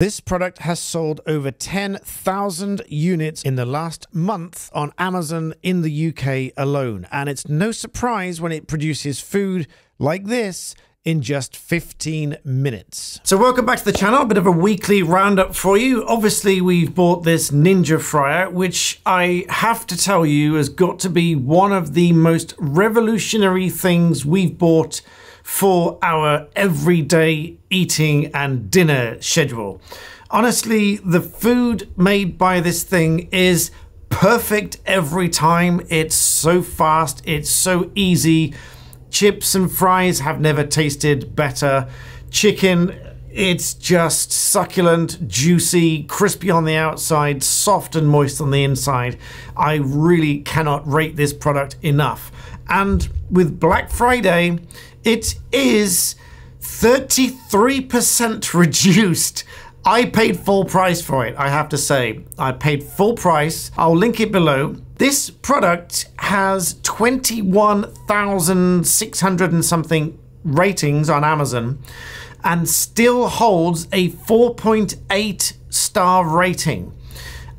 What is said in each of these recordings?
This product has sold over 10,000 units in the last month on Amazon in the UK alone. And it's no surprise when it produces food like this in just 15 minutes. So welcome back to the channel, a bit of a weekly roundup for you. Obviously, we've bought this Ninja fryer, which I have to tell you has got to be one of the most revolutionary things we've bought for our everyday eating and dinner schedule. Honestly, the food made by this thing is perfect every time. It's so fast, it's so easy. Chips and fries have never tasted better. Chicken, it's just succulent, juicy, crispy on the outside, soft and moist on the inside. I really cannot rate this product enough. And with Black Friday, it is 33% reduced. I paid full price for it, I have to say. I paid full price. I'll link it below. This product has 21,600 and something ratings on Amazon and still holds a 4.8 star rating.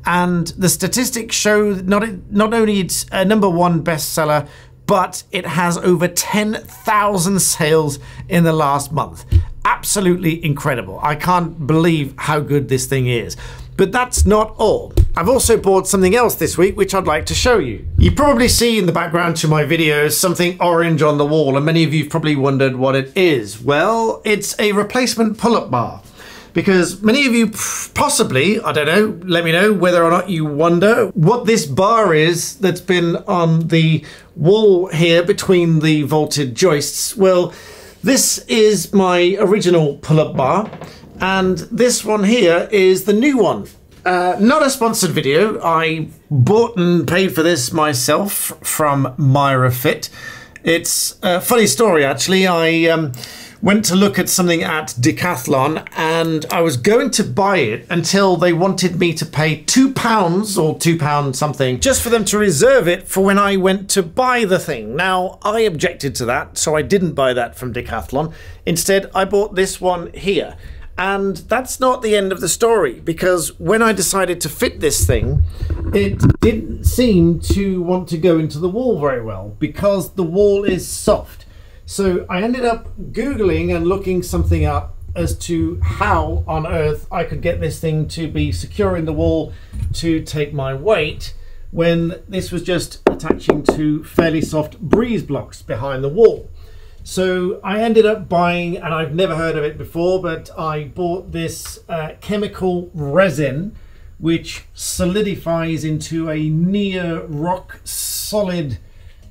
And the statistics show not only it's a #1 bestseller, but it has over 10,000 sales in the last month. Absolutely incredible. I can't believe how good this thing is. But that's not all. I've also bought something else this week, which I'd like to show you. You probably see in the background to my videos something orange on the wall, and many of you have probably wondered what it is. Well, it's a replacement pull-up bar. Because many of you possibly, I don't know, let me know whether or not you wonder what this bar is that's been on the wall here between the vaulted joists. Well, this is my original pull-up bar, and this one here is the new one. Not a sponsored video. I bought and paid for this myself from Myra Fit. It's a funny story, actually. I went to look at something at Decathlon and I was going to buy it until they wanted me to pay £2 or £2 something just for them to reserve it for when I went to buy the thing. Now, I objected to that, so I didn't buy that from Decathlon. Instead, I bought this one here. And that's not the end of the story, because when I decided to fit this thing, it didn't seem to want to go into the wall very well because the wall is soft. So I ended up Googling and looking something up as to how on earth I could get this thing to be secure in the wall to take my weight when this was just attaching to fairly soft breeze blocks behind the wall. So I ended up buying, and I've never heard of it before, but I bought this chemical resin which solidifies into a near rock solid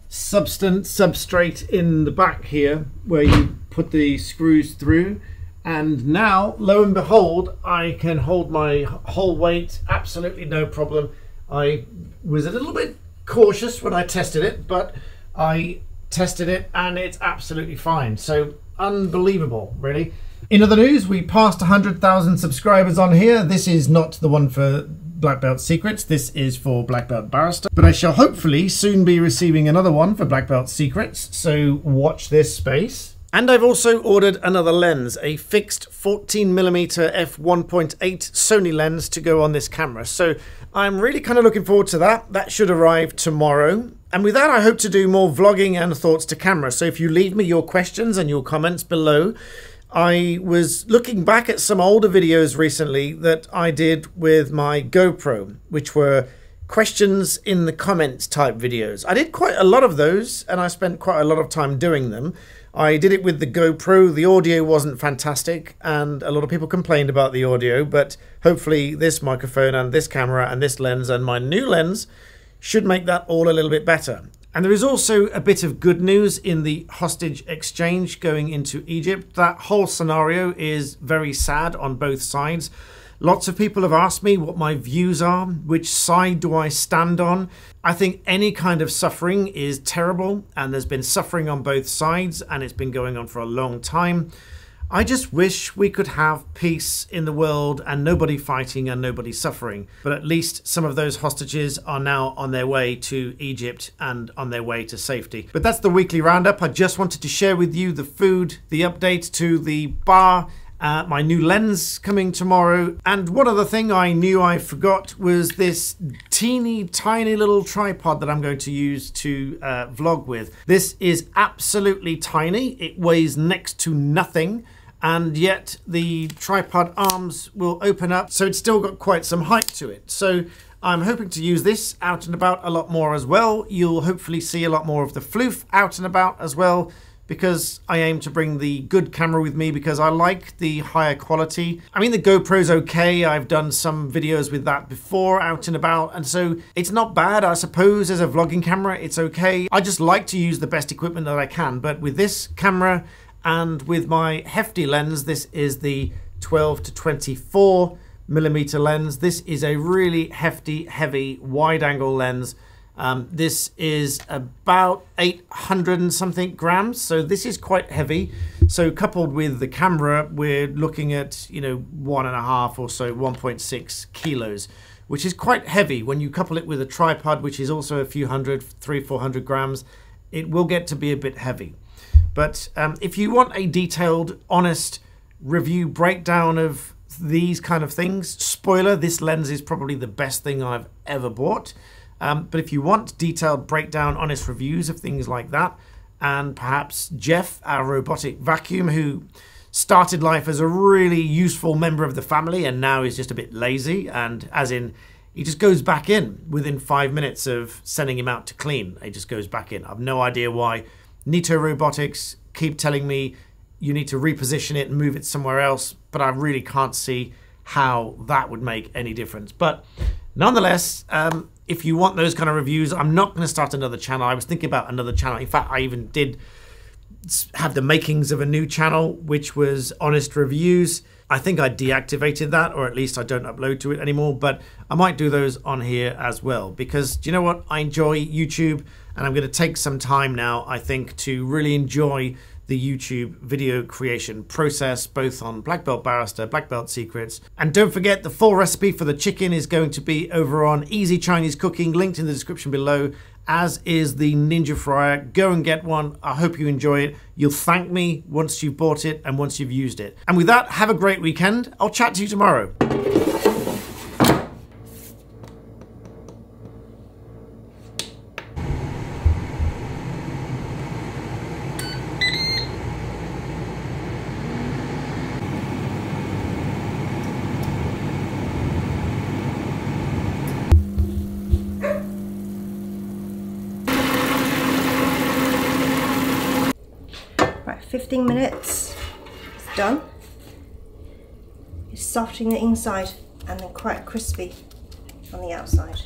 substrate in the back here where you put the screws through, and now lo and behold I can hold my whole weight absolutely no problem. I was a little bit cautious when I tested it, but I tested it and it's absolutely fine. So unbelievable, really. In other news, we passed 100,000 subscribers on here. This is not the one for Black Belt Secrets, this is for Black Belt Barrister, but I shall hopefully soon be receiving another one for Black Belt Secrets, so watch this space. And I've also ordered another lens, a fixed 14mm f1.8 Sony lens to go on this camera, so I'm really kind of looking forward to that. That should arrive tomorrow. And with that, I hope to do more vlogging and thoughts to camera, so if you leave me your questions and your comments below. I was looking back at some older videos recently that I did with my GoPro, which were questions in the comments type videos. I did quite a lot of those and I spent quite a lot of time doing them. I did it with the GoPro. The audio wasn't fantastic and a lot of people complained about the audio, but hopefully this microphone and this camera and this lens and my new lens should make that all a little bit better. And there is also a bit of good news in the hostage exchange going into Egypt. That whole scenario is very sad on both sides. Lots of people have asked me what my views are, which side do I stand on. I think any kind of suffering is terrible, and there's been suffering on both sides, and it's been going on for a long time. I just wish we could have peace in the world and nobody fighting and nobody suffering. But at least some of those hostages are now on their way to Egypt and on their way to safety. But that's the weekly roundup. I just wanted to share with you the food, the update to the bar my new lens coming tomorrow. And one other thing I knew I forgot was this teeny tiny little tripod that I'm going to use to vlog with. This is absolutely tiny. It weighs next to nothing. And yet the tripod arms will open up, so it's still got quite some height to it. So I'm hoping to use this out and about a lot more as well. You'll hopefully see a lot more of the floof out and about as well, because I aim to bring the good camera with me because I like the higher quality. I mean, the GoPro's okay. I've done some videos with that before out and about, and so it's not bad, I suppose. As a vlogging camera, it's okay. I just like to use the best equipment that I can, but with this camera and with my hefty lens, this is the 12 to 24 millimeter lens. This is a really hefty, heavy, wide angle lens. This is about 800 and something grams, so this is quite heavy. So coupled with the camera, we're looking at, 1.5 or so, 1.6 kilos, which is quite heavy. When you couple it with a tripod, which is also a few hundred, 300-400 grams, it will get to be a bit heavy. But if you want a detailed, honest review breakdown of these kind of things, spoiler, this lens is probably the best thing I've ever bought. But if you want detailed breakdown, honest reviews of things like that, and perhaps Jeff, our robotic vacuum, who started life as a really useful member of the family and now is just a bit lazy, and as in, he just goes back in within 5 minutes of sending him out to clean. He just goes back in. I've no idea why. Nito Robotics keep telling me you need to reposition it and move it somewhere else, but I really can't see how that would make any difference. But nonetheless, if you want those kind of reviews, I'm not going to start another channel. I was thinking about another channel. In fact, I even did have the makings of a new channel, which was Honest Reviews. I think I deactivated that, or at least I don't upload to it anymore, but I might do those on here as well, because do you know what? I enjoy YouTube, and I'm going to take some time now, I think, to really enjoy the YouTube video creation process, both on Black Belt Barrister, Black Belt Secrets. And don't forget, the full recipe for the chicken is going to be over on Easy Chinese Cooking, linked in the description below, as is the Ninja Fryer. Go and get one. I hope you enjoy it. You'll thank me once you've bought it and once you've used it. And with that, have a great weekend. I'll chat to you tomorrow. Right, 15 minutes, it's done. It's soft in the inside and then quite crispy on the outside.